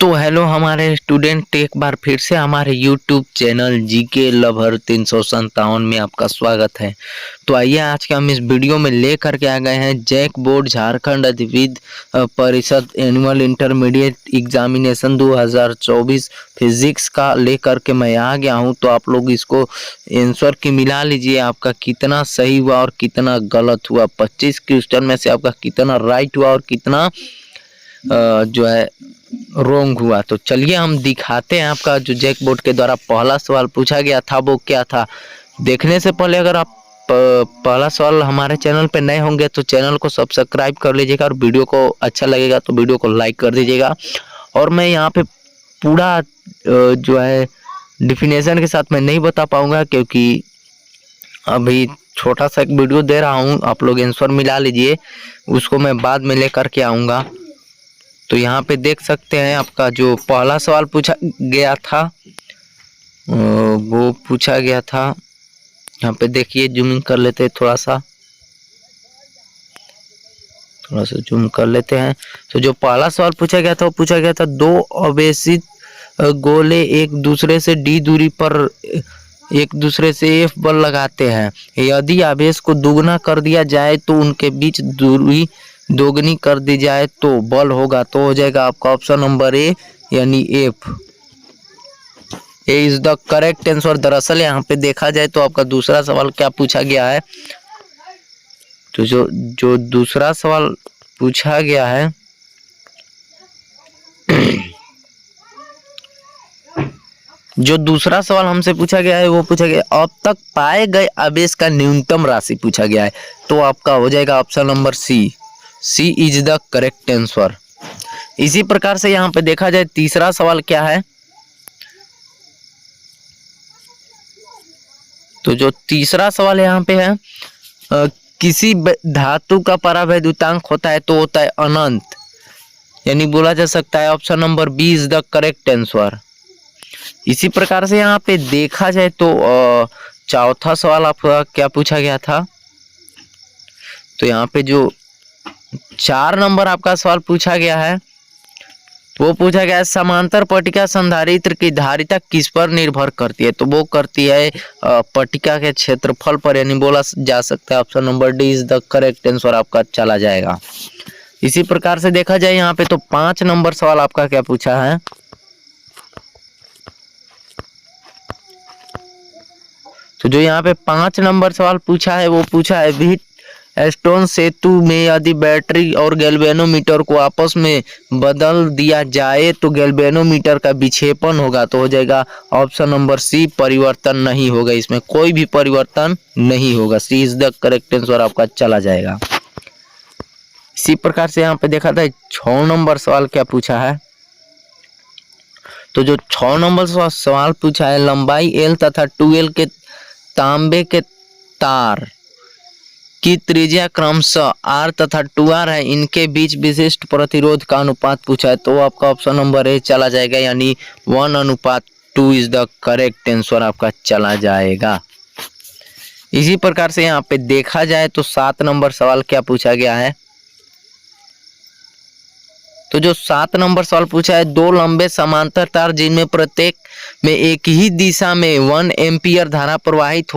तो हेलो हमारे स्टूडेंट, एक बार फिर से हमारे यूट्यूब चैनल जीके लवर 357 में आपका स्वागत है। तो आइए आज के हम इस वीडियो में लेकर के आ गए हैं जैक बोर्ड झारखंड अधिविद परिषद एनुअल इंटरमीडिएट एग्जामिनेशन 2024 फिजिक्स का लेकर के मैं आ गया हूं। तो आप लोग इसको आंसर की मिला लीजिए, आपका कितना सही हुआ और कितना गलत हुआ। 25 क्वेश्चन में से आपका कितना राइट हुआ और कितना जो है रोंग हुआ। तो चलिए हम दिखाते हैं आपका जो जैक बोर्ड के द्वारा पहला सवाल पूछा गया था वो क्या था। देखने से पहले अगर आप पहला सवाल हमारे चैनल पे नए होंगे तो चैनल को सब्सक्राइब कर लीजिएगा और वीडियो को अच्छा लगेगा तो वीडियो को लाइक कर दीजिएगा। और मैं यहाँ पे पूरा जो है डिफिनेशन के साथ मैं नहीं बता पाऊंगा क्योंकि अभी छोटा सा एक वीडियो दे रहा हूँ, आप लोग आंसर मिला लीजिए, उसको मैं बाद में लेकर के आऊँगा। तो यहाँ पे देख सकते हैं आपका जो पहला सवाल पूछा गया था वो पूछा गया था, यहाँ पे देखिए जूमिंग कर लेते हैं, थोड़ा सा जूम कर लेते हैं। तो जो पहला सवाल पूछा गया था वो पूछा गया था दो आवेशित गोले एक दूसरे से डी दूरी पर एक दूसरे से एफ बल लगाते हैं। यदि आवेश को दुगना कर दिया जाए तो उनके बीच दूरी दोगुनी कर दी जाए तो बल होगा। तो हो जाएगा आपका ऑप्शन नंबर ए यानी F. A is the correct answer. दरअसल यहाँ पे देखा जाए तो आपका दूसरा सवाल क्या पूछा गया है, तो जो दूसरा सवाल पूछा गया है जो दूसरा सवाल हमसे पूछा गया है वो पूछा गया अब तक पाए गए आवेश का न्यूनतम राशि पूछा गया है। तो आपका हो जाएगा option number C is the correct answer. इसी प्रकार से यहाँ पे देखा जाए तीसरा सवाल क्या है, तो जो तीसरा सवाल यहाँ पे है किसी धातु का परावैद्युतांक होता है तो होता है अनंत, यानी बोला जा सकता है option number B is the correct answer. इसी प्रकार से यहाँ पे देखा जाए तो चौथा सवाल आपका क्या पूछा गया था, तो यहाँ पे जो 4 नंबर आपका सवाल पूछा गया है वो पूछा गया है समांतर पट्टिका संधारित्र की धारिता किस पर निर्भर करती है। तो वो करती है पट्टिका के क्षेत्रफल पर, यानी बोला जा सकता है option number D is the correct answer आपका चला जाएगा। इसी प्रकार से देखा जाए यहाँ पे तो 5 नंबर सवाल आपका क्या पूछा है, तो जो यहाँ पे 5 नंबर सवाल पूछा है वो पूछा है व्हीट स्टोन सेतु में यदि बैटरी और गैल्वेनोमीटर को आपस में बदल दिया जाए तो गैल्वेनोमीटर का विक्षेपण होगा। तो हो जाएगा ऑप्शन नंबर सी परिवर्तन नहीं होगा, इसमें कोई भी परिवर्तन नहीं होगा। सी इज द करेक्ट आंसर आपका चला जाएगा। इसी प्रकार से यहाँ पे देखा था 6 नंबर सवाल क्या पूछा है, तो जो 6 नंबर सवाल पूछा है लंबाई एल तथा 2L के तांबे के तार की त्रिज्या क्रमशः R तथा 2R है, इनके बीच विशिष्ट प्रतिरोध का अनुपात पूछा है। तो आपका ऑप्शन नंबर ए चला जाएगा, यानी 1:2 इज द करेक्ट आंसर आपका चला जाएगा। इसी प्रकार से यहाँ पे देखा जाए तो 7 नंबर सवाल क्या पूछा गया है, तो जो 7 नंबर सवाल पूछा है दो लंबे समांतर तार जिनमें प्रत्येक में एक ही दिशा में 1 एम्पियर धारा प्रवाहित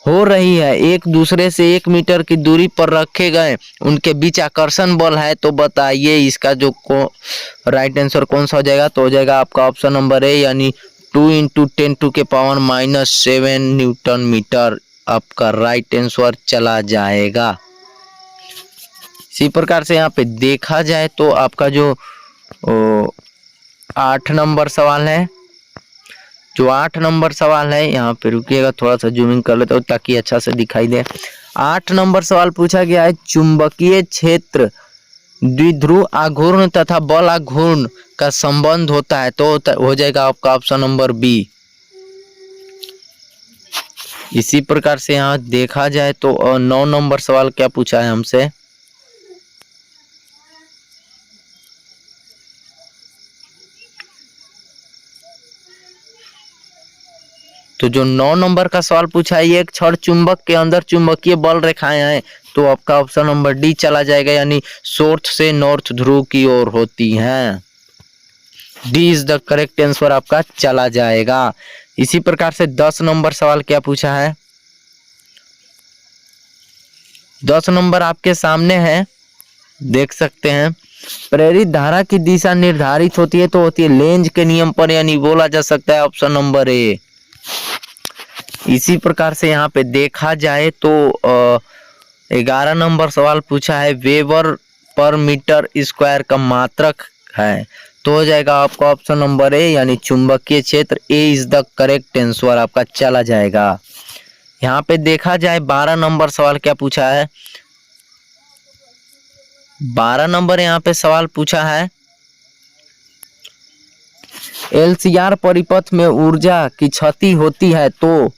हो रही है, एक दूसरे से 1 मीटर की दूरी पर रखे गए, उनके बीच आकर्षण बल है। तो बताइए इसका जो राइट आंसर कौन सा हो जाएगा, तो हो जाएगा आपका ऑप्शन नंबर ए यानी 2 × 10⁻⁷ न्यूटन मीटर आपका राइट आंसर चला जाएगा। इसी प्रकार से यहाँ पे देखा जाए तो आपका जो 8 नंबर सवाल है, जो 8 नंबर सवाल है यहाँ पे रुकिएगा, थोड़ा सा जूमिंग कर लेते हो ताकि अच्छा से दिखाई दे। 8 नंबर सवाल पूछा गया है चुंबकीय क्षेत्र द्विध्रुव आघूर्ण तथा बल आघूर्ण का संबंध होता है। तो हो जाएगा आपका ऑप्शन नंबर बी। इसी प्रकार से यहाँ देखा जाए तो 9 नंबर सवाल क्या पूछा है हमसे, तो जो 9 नंबर का सवाल पूछा है एक क्षण चुंबक के अंदर चुंबकीय बल रेखाएं हैं। तो आपका ऑप्शन नंबर डी चला जाएगा, यानी साउथ से नॉर्थ ध्रुव की ओर होती हैं। D is the correct answer आपका चला जाएगा। इसी प्रकार से 10 नंबर सवाल क्या पूछा है, 10 नंबर आपके सामने है, देख सकते हैं। प्रेरित धारा की दिशा निर्धारित होती है तो होती है लेंज के नियम पर, यानी बोला जा सकता है ऑप्शन नंबर ए। इसी प्रकार से यहाँ पे देखा जाए तो 11 नंबर सवाल पूछा है, वेबर पर मीटर स्क्वायर का मात्रक है, तो हो जाएगा आपका ऑप्शन नंबर ए, यानी चुंबकीय क्षेत्र। ए इज द करेक्ट आंसर आपका चला जाएगा। यहाँ पे देखा जाए 12 नंबर सवाल क्या पूछा है, 12 नंबर यहाँ पे सवाल पूछा है, एलसीआर परिपथ में ऊर्जा की क्षति होती है तो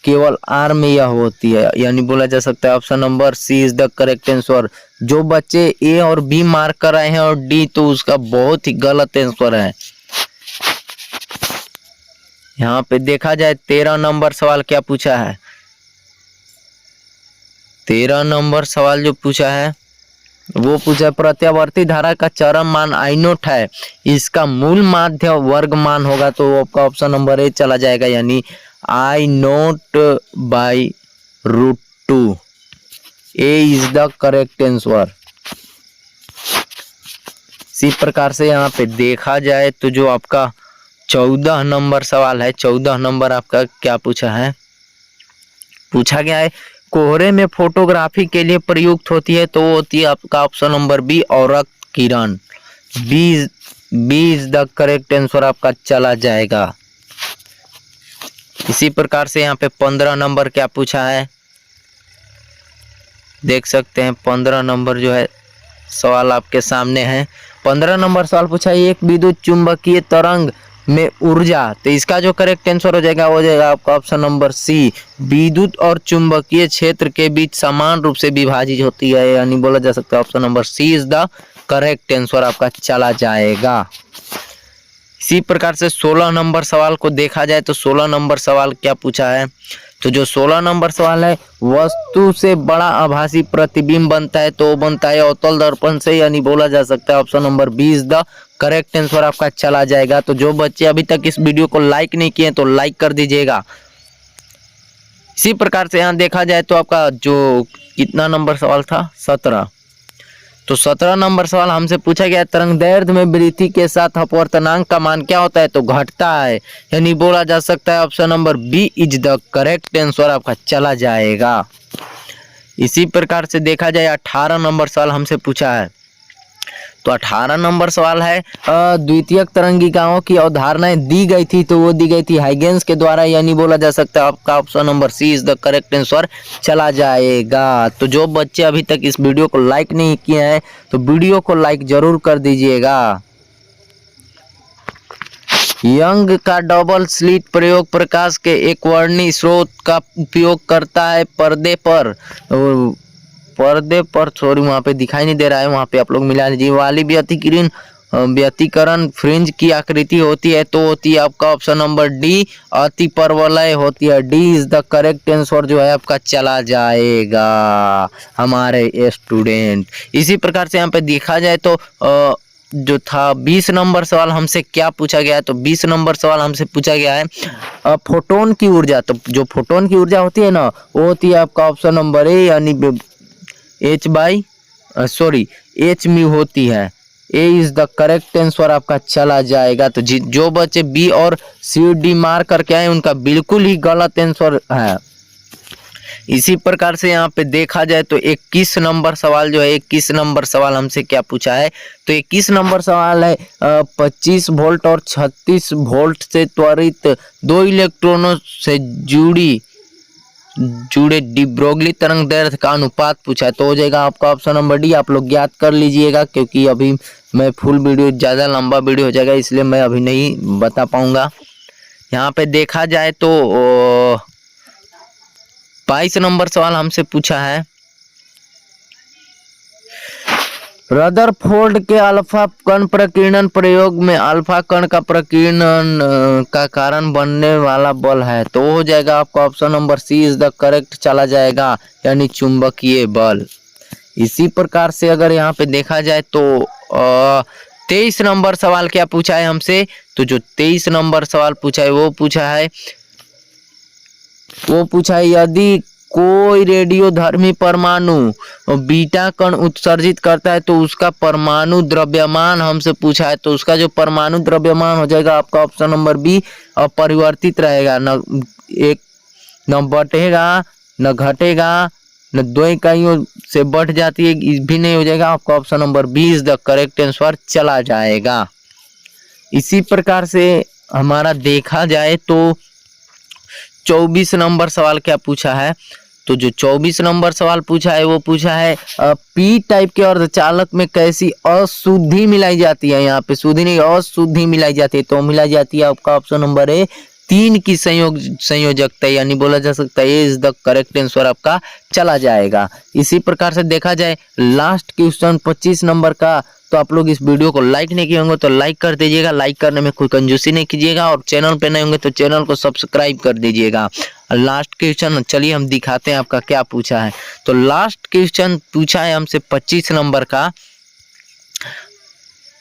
केवल आर में यह होती है, यानी बोला जा सकता है option number C is the correct answer. जो बच्चे ए और बी मार्क कर रहे हैं और डी, तो उसका बहुत ही गलत आंसर है। यहाँ पे देखा जाए 13 नंबर सवाल क्या पूछा है, 13 नंबर सवाल जो पूछा है वो पूछा है, प्रत्यावर्ती धारा का चरम मान आई नोट है, इसका मूल माध्य वर्ग मान होगा, तो आपका ऑप्शन नंबर ए चला जाएगा, यानी I naught by √2। A is the correct answer. इसी प्रकार से यहाँ पे देखा जाए तो जो आपका 14 नंबर सवाल है, 14 नंबर आपका क्या पूछा है, पूछा गया है कोहरे में फोटोग्राफी के लिए प्रयुक्त होती है, तो होती है आपका ऑप्शन नंबर बी औरक किरण। B is the correct answer आपका चला जाएगा। इसी प्रकार से यहाँ पे 15 नंबर क्या पूछा है, देख सकते हैं 15 नंबर जो है सवाल आपके सामने है। 15 नंबर सवाल पूछा है, एक विद्युत चुंबकीय तरंग में ऊर्जा, तो इसका जो करेक्ट आंसर हो जाएगा आपका ऑप्शन नंबर सी, विद्युत और चुंबकीय क्षेत्र के बीच समान रूप से विभाजित होती है, यानी बोला जा सकता है option number C is the correct answer आपका चला जाएगा। इसी प्रकार से 16 नंबर सवाल को देखा जाए तो 16 नंबर सवाल क्या पूछा है, तो जो 16 नंबर सवाल है, वस्तु से बड़ा आभासी प्रतिबिंब बनता है, तो बनता है अवतल दर्पण से, यानी बोला जा सकता है option number B is the correct answer आपका चला जाएगा। तो जो बच्चे अभी तक इस वीडियो को लाइक नहीं किए तो लाइक कर दीजिएगा। इसी प्रकार से यहाँ देखा जाए तो आपका जो कितना नंबर सवाल था, 17, तो 17 नंबर सवाल हमसे पूछा गया, तरंगदैर्घ्य में वृद्धि के साथ अपवर्तनांक का मान क्या होता है, तो घटता है, यानी बोला जा सकता है option number B is the correct answer आपका चला जाएगा। इसी प्रकार से देखा जाए 18 नंबर सवाल हमसे पूछा है, तो 18 नंबर सवाल है, द्वितीयक तरंगिकाओं की अवधारणाएं दी गई थी, तो वो दी गई थी हाइगेंस के द्वारा, यानी बोला जा सकता है आपका option number C is the correct answer चला जाएगा। तो जो बच्चे अभी तक इस वीडियो को लाइक नहीं किए हैं तो वीडियो को लाइक जरूर कर दीजिएगा। यंग का डबल स्लिट प्रयोग प्रकाश के एक वर्णी स्रोत का उपयोग करता है, पर्दे पर सॉरी वहाँ पे दिखाई नहीं दे रहा है, वहाँ पे आप लोग मिला लीजिए, वाली व्यतिकरण फ्रिंज की आकृति होती है, तो होती है आपका ऑप्शन नंबर डी, अति परवलय होती है। D is the correct answer जो है आपका चला जाएगा हमारे स्टूडेंट। इसी प्रकार से यहाँ पे देखा जाए तो जो था 20 नंबर सवाल हमसे क्या पूछा गया है, तो 20 नंबर सवाल हमसे पूछा गया है, फोटोन की ऊर्जा, तो जो फोटोन की ऊर्जा होती है ना, वो होती है आपका ऑप्शन नंबर ए, यानी एच म्यू होती है। ए इज द करेक्ट आंसर आपका चला जाएगा। तो जो बच्चे बी और सी डी मार्क करके आए उनका बिल्कुल ही गलत आंसर है। इसी प्रकार से यहाँ पे देखा जाए तो 21 नंबर सवाल जो है, 21 नंबर सवाल हमसे क्या पूछा है, तो 21 नंबर सवाल है, 25 वोल्ट और 36 वोल्ट से त्वरित 2 इलेक्ट्रॉनों से जुड़े डी ब्रोगली तरंगदैर्घ्य का अनुपात पूछा है, तो हो जाएगा आपका ऑप्शन नंबर डी। आप लोग ज्ञात कर लीजिएगा, क्योंकि अभी मैं फुल वीडियो, ज़्यादा लंबा वीडियो हो जाएगा, इसलिए मैं अभी नहीं बता पाऊंगा। यहाँ पे देखा जाए तो 22 नंबर सवाल हमसे पूछा है, रदरफोर्ड के अल्फा कण प्रकीर्णन प्रयोग में अल्फा कण का प्रकीर्णन का कारण बनने वाला बल है, तो हो जाएगा आपका option number C is the correct चला जाएगा, यानी चुंबकीय बल। इसी प्रकार से अगर यहाँ पे देखा जाए तो 23 नंबर सवाल क्या पूछा है हमसे, तो जो 23 नंबर सवाल पूछा है वो पूछा है यदि कोई रेडियोधर्मी परमाणु बीटा कण उत्सर्जित करता है तो उसका परमाणु द्रव्यमान हमसे पूछा है। तो उसका जो परमाणु द्रव्यमान हो जाएगा आपका ऑप्शन नंबर बी अपरिवर्तित रहेगा, न बढ़ेगा न घटेगा न 2 इकाइयों से बढ़ जाती है, भी नहीं हो जाएगा। आपका option number B is the correct answer चला जाएगा। इसी प्रकार से हमारा देखा जाए तो 24 नंबर सवाल क्या पूछा है, तो जो 24 नंबर सवाल पूछा है वो पूछा है पी टाइप के अर्धचालक में कैसी अशुद्धि मिलाई जाती है। यहाँ पे शुद्धि नहीं अशुद्धि मिलाई जाती है, तो मिलाई जाती है आपका ऑप्शन नंबर ए 3 की संयोजकता, यानी बोला जा सकता है इज द करेक्ट आंसर आपका चला जाएगा। इसी प्रकार से देखा जाए लास्ट क्वेश्चन 25 नंबर का, तो आप लोग इस वीडियो को लाइक नहीं किए होंगे तो लाइक कर दीजिएगा, लाइक करने में कोई कंजूसी नहीं कीजिएगा, और चैनल पे नए होंगे तो चैनल को सब्सक्राइब कर दीजिएगा। लास्ट क्वेश्चन चलिए हम दिखाते हैं आपका क्या पूछा है। तो लास्ट क्वेश्चन पूछा है हमसे 25 नंबर का,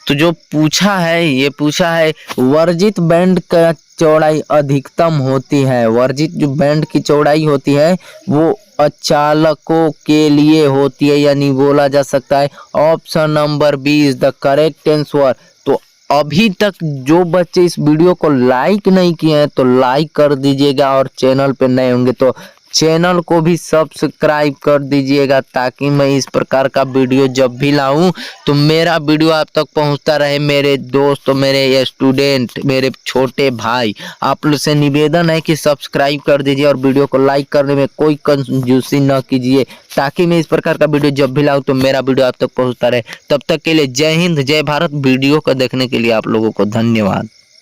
तो जो पूछा है ये पूछा है वर्जित बैंड का चौड़ाई अधिकतम होती है। वर्जित जो बैंड की चौड़ाई होती है वो अचालकों के लिए होती है, यानी बोला जा सकता है option number B is the correct answer. तो अभी तक जो बच्चे इस वीडियो को लाइक नहीं किए हैं तो लाइक कर दीजिएगा, और चैनल पे नए होंगे तो चैनल को भी सब्सक्राइब कर दीजिएगा, ताकि मैं इस प्रकार का वीडियो जब भी लाऊं तो मेरा वीडियो आप तक पहुंचता रहे। मेरे दोस्त, मेरे स्टूडेंट, मेरे छोटे भाई, आप लोग से निवेदन है कि सब्सक्राइब कर दीजिए और वीडियो को लाइक करने में कोई कंजूसी न कीजिए, ताकि मैं इस प्रकार का वीडियो जब भी लाऊं तो मेरा वीडियो आप तक पहुंचता रहे। तब तक के लिए जय हिंद, जय भारत। वीडियो को देखने के लिए आप लोगों को धन्यवाद।